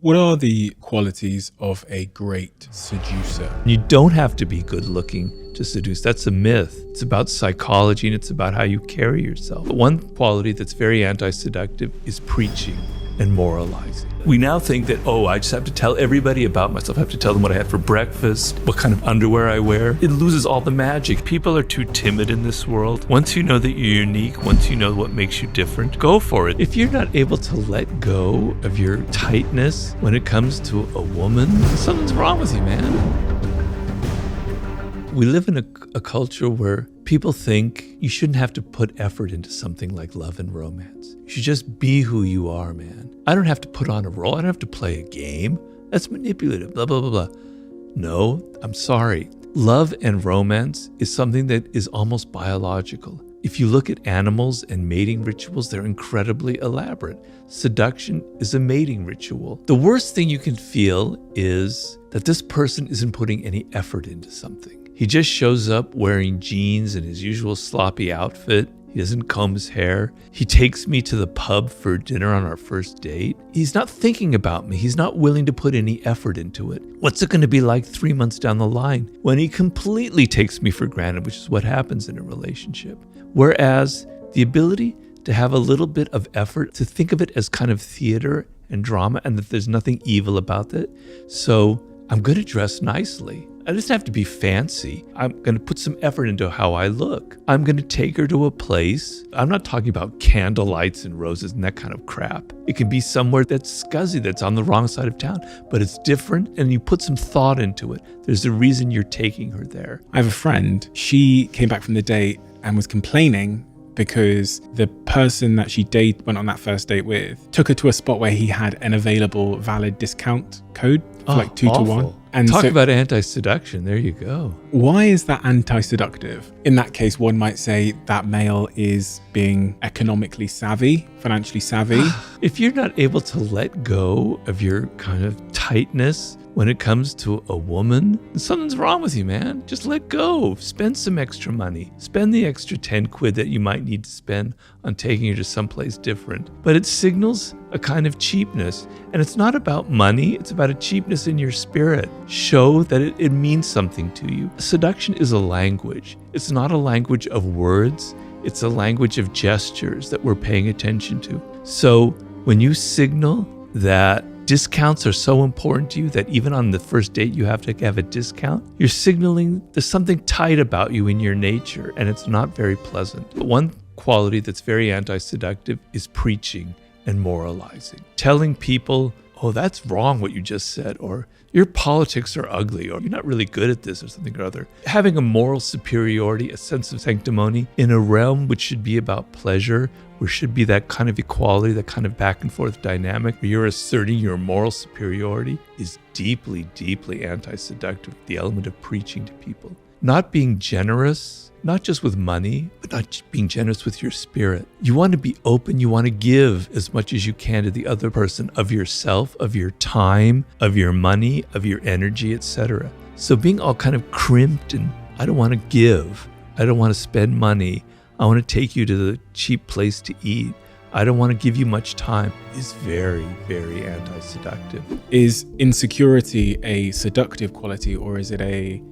What are the qualities of a great seducer? You don't have to be good looking to seduce. That's a myth. It's about psychology and it's about how you carry yourself. But one quality that's very anti-seductive is preaching and moralizing. We now think that, I just have to tell everybody about myself. I have to tell them what I had for breakfast, what kind of underwear I wear. It loses all the magic. People are too timid in this world. Once you know that you're unique, once you know what makes you different, go for it. If you're not able to let go of your tightness when it comes to a woman, something's wrong with you, man. We live in a culture where people think you shouldn't have to put effort into something like love and romance. You should just be who you are, man. I don't have to put on a role. I don't have to play a game. That's manipulative, blah, blah, blah, blah. No, I'm sorry. Love and romance is something that is almost biological. If you look at animals and mating rituals, they're incredibly elaborate. Seduction is a mating ritual. The worst thing you can feel is that this person isn't putting any effort into something. He just shows up wearing jeans and his usual sloppy outfit. He doesn't comb his hair. He takes me to the pub for dinner on our first date. He's not thinking about me. He's not willing to put any effort into it. What's it going to be like 3 months down the line when he completely takes me for granted, which is what happens in a relationship? Whereas the ability to have a little bit of effort, to think of it as kind of theater and drama, and that there's nothing evil about it. So I'm going to dress nicely. I just have to be fancy. I'm going to put some effort into how I look. I'm going to take her to a place. I'm not talking about candlelights and roses and that kind of crap. It can be somewhere that's scuzzy, that's on the wrong side of town, but it's different and you put some thought into it. There's a reason you're taking her there. I have a friend. She came back from the date and was complaining because the person that she went on that first date with took her to a spot where he had an available valid discount code for like 2 to 1. And talk about anti-seduction. There you go. Why is that anti-seductive? In that case, one might say that male is being economically savvy, financially savvy. If you're not able to let go of your kind of tightness when it comes to a woman, something's wrong with you, man. Just let go. Spend some extra money. Spend the extra 10 quid that you might need to spend on taking her to someplace different. But it signals a kind of cheapness. And it's not about money. It's about a cheapness in your spirit. Show that it means something to you. Seduction is a language. It's not a language of words. It's a language of gestures that we're paying attention to. So when you signal that discounts are so important to you that even on the first date you have to have a discount, you're signaling there's something tight about you in your nature, and it's not very pleasant. But one quality that's very anti-seductive is preaching and moralizing. Telling people, that's wrong what you just said, or your politics are ugly, or you're not really good at this, or something or other. Having a moral superiority, a sense of sanctimony in a realm which should be about pleasure, where should be that kind of equality, that kind of back and forth dynamic, where you're asserting your moral superiority, is deeply, deeply anti-seductive, the element of preaching to people. Not being generous, not just with money, but not being generous with your spirit. You want to be open. You want to give as much as you can to the other person of yourself, of your time, of your money, of your energy, etc. So being all kind of crimped and I don't want to give. I don't want to spend money. I want to take you to the cheap place to eat. I don't want to give you much time is very, very anti-seductive. Is insecurity a seductive quality, or is it a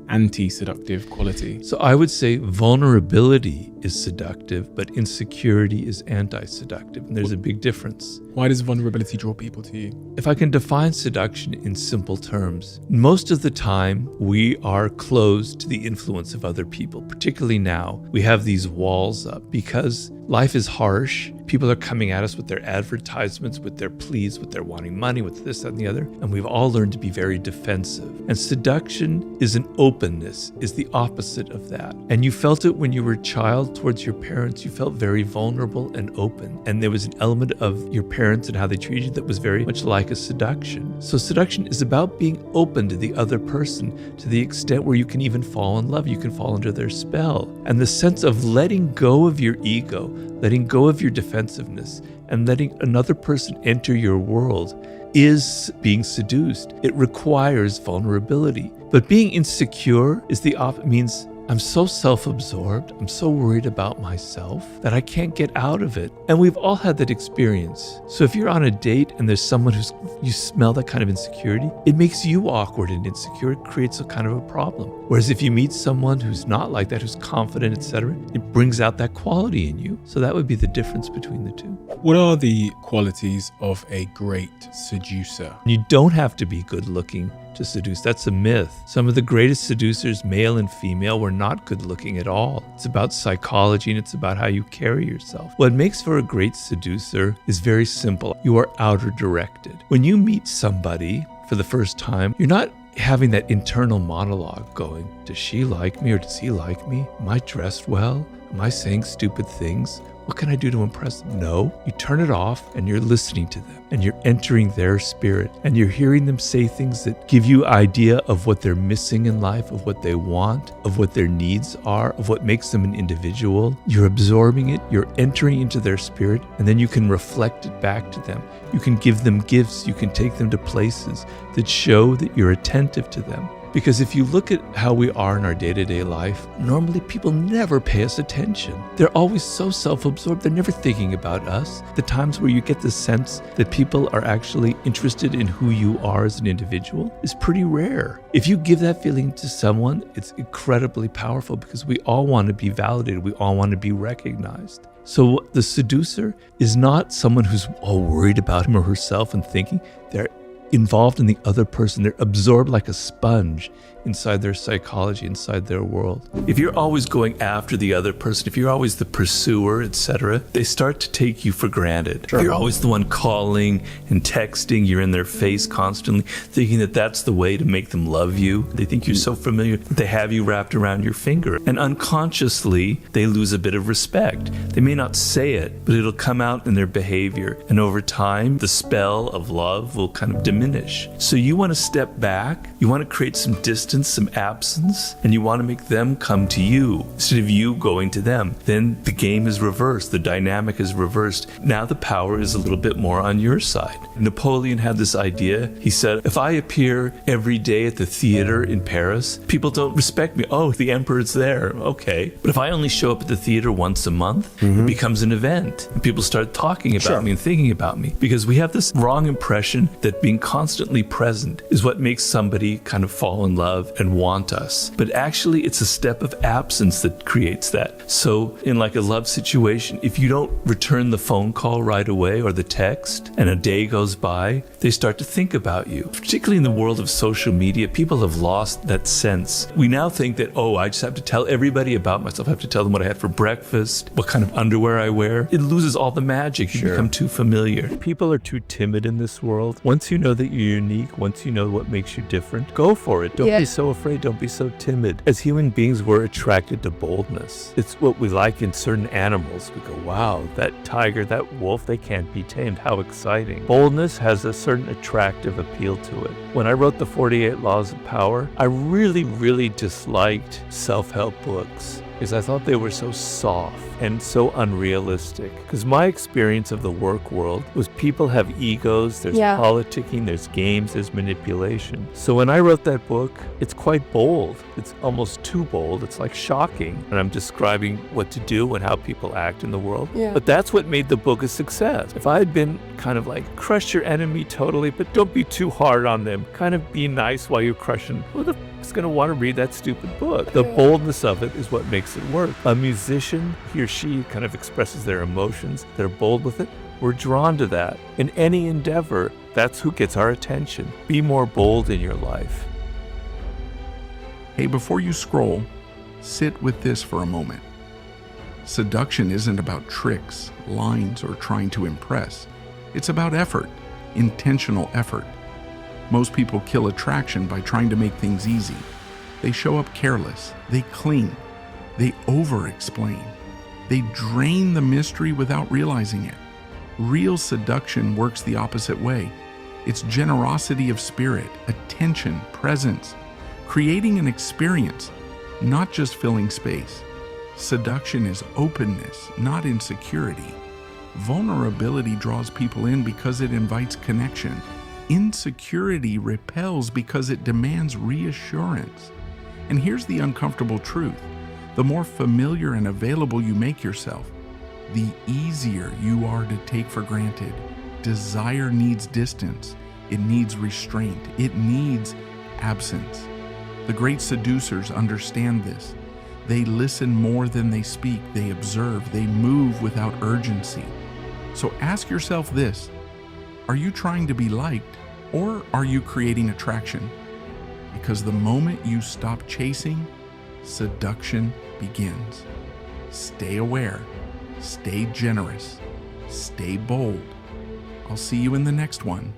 anti-seductive quality? So I would say vulnerability is seductive, but insecurity is anti-seductive. And there's a big difference. Why does vulnerability draw people to you? If I can define seduction in simple terms, most of the time we are closed to the influence of other people, particularly now. We have these walls up because life is harsh. People are coming at us with their advertisements, with their pleas, with their wanting money, with this, that, and the other. And we've all learned to be very defensive. And seduction is an openness, is the opposite of that. And you felt it when you were a child towards your parents. You felt very vulnerable and open. And there was an element of your parents and how they treated you that was very much like a seduction. So seduction is about being open to the other person to the extent where you can even fall in love. You can fall under their spell. And the sense of letting go of your ego, letting go of your defensiveness, and letting another person enter your world is being seduced. It requires vulnerability. But being insecure is means I'm so self-absorbed, I'm so worried about myself that I can't get out of it. And we've all had that experience. So if you're on a date and there's someone you smell that kind of insecurity, it makes you awkward and insecure. It creates a kind of a problem. Whereas if you meet someone who's not like that, who's confident, etc., it brings out that quality in you. So that would be the difference between the two. What are the qualities of a great seducer? You don't have to be good looking to seduce. That's a myth. Some of the greatest seducers, male and female, were not good looking at all. It's about psychology and it's about how you carry yourself. What makes for a great seducer is very simple. You are outer directed. When you meet somebody for the first time, you're not having that internal monologue going, does she like me or does he like me? Am I dressed well? Am I saying stupid things? What can I do to impress them? No, you turn it off and you're listening to them and you're entering their spirit and you're hearing them say things that give you idea of what they're missing in life, of what they want, of what their needs are, of what makes them an individual. You're absorbing it, you're entering into their spirit, and then you can reflect it back to them. You can give them gifts, you can take them to places that show that you're attentive to them. Because if you look at how we are in our day-to-day life, normally people never pay us attention. They're always so self-absorbed, they're never thinking about us. The times where you get the sense that people are actually interested in who you are as an individual is pretty rare. If you give that feeling to someone, it's incredibly powerful because we all want to be validated, we all want to be recognized. So the seducer is not someone who's all worried about him or herself and thinking. They're involved in the other person. They're absorbed like a sponge inside their psychology, inside their world. If you're always going after the other person, if you're always the pursuer, etc., they start to take you for granted. Sure. You're always the one calling and texting. You're in their face constantly, thinking that that's the way to make them love you. They think you're so familiar that they have you wrapped around your finger. And unconsciously, they lose a bit of respect. They may not say it, but it'll come out in their behavior. And over time, the spell of love will kind of diminish. So you want to step back. You want to create some distance, some absence, and you want to make them come to you instead of you going to them. Then the game is reversed. The dynamic is reversed. Now the power is a little bit more on your side. Napoleon had this idea. He said, if I appear every day at the theater in Paris, people don't respect me. Oh, the emperor's there. Okay. But if I only show up at the theater once a month, it becomes an event. And people start talking about me and thinking about me. Because we have this wrong impression that being constantly present is what makes somebody kind of fall in love and want us. But actually, it's a step of absence that creates that. So in like a love situation, if you don't return the phone call right away or the text, and a day goes by, they start to think about you. Particularly in the world of social media, people have lost that sense. We now think that, oh, I just have to tell everybody about myself. I have to tell them what I had for breakfast, what kind of underwear I wear. It loses all the magic. You become too familiar. People are too timid in this world. Once you know that you're unique, once you know what makes you different, go for it. Don't be so afraid. Don't be so timid. As human beings, we're attracted to boldness. It's what we like in certain animals. We go, wow, that tiger, that wolf, they can't be tamed. How exciting. Boldness has a certain attractive appeal to it. When I wrote the 48 Laws of Power, I really disliked self-help books because I thought they were so soft and so unrealistic. Because my experience of the work world was people have egos, there's politicking, there's games, there's manipulation. So when I wrote that book, it's quite bold. It's almost too bold. It's like shocking. And I'm describing what to do and how people act in the world. But that's what made the book a success. If I had been kind of like, crush your enemy totally, but don't be too hard on them. Kind of be nice while you're crushing. Who the is going to want to read that stupid book? The boldness of it is what makes it work. A musician, he or she kind of expresses their emotions. They're bold with it. We're drawn to that. In any endeavor, that's who gets our attention. Be more bold in your life. Hey, before you scroll, sit with this for a moment. Seduction isn't about tricks, lines, or trying to impress. It's about effort, intentional effort. Most people kill attraction by trying to make things easy. They show up careless, they cling, they over-explain. They drain the mystery without realizing it. Real seduction works the opposite way. It's generosity of spirit, attention, presence, creating an experience, not just filling space. Seduction is openness, not insecurity. Vulnerability draws people in because it invites connection. Insecurity repels because it demands reassurance. And here's the uncomfortable truth. The more familiar and available you make yourself, the easier you are to take for granted. Desire needs distance. It needs restraint. It needs absence. The great seducers understand this. They listen more than they speak. They observe. They move without urgency. So ask yourself this: are you trying to be liked, or are you creating attraction? Because the moment you stop chasing, seduction begins. Stay aware. Stay generous. Stay bold. I'll see you in the next one.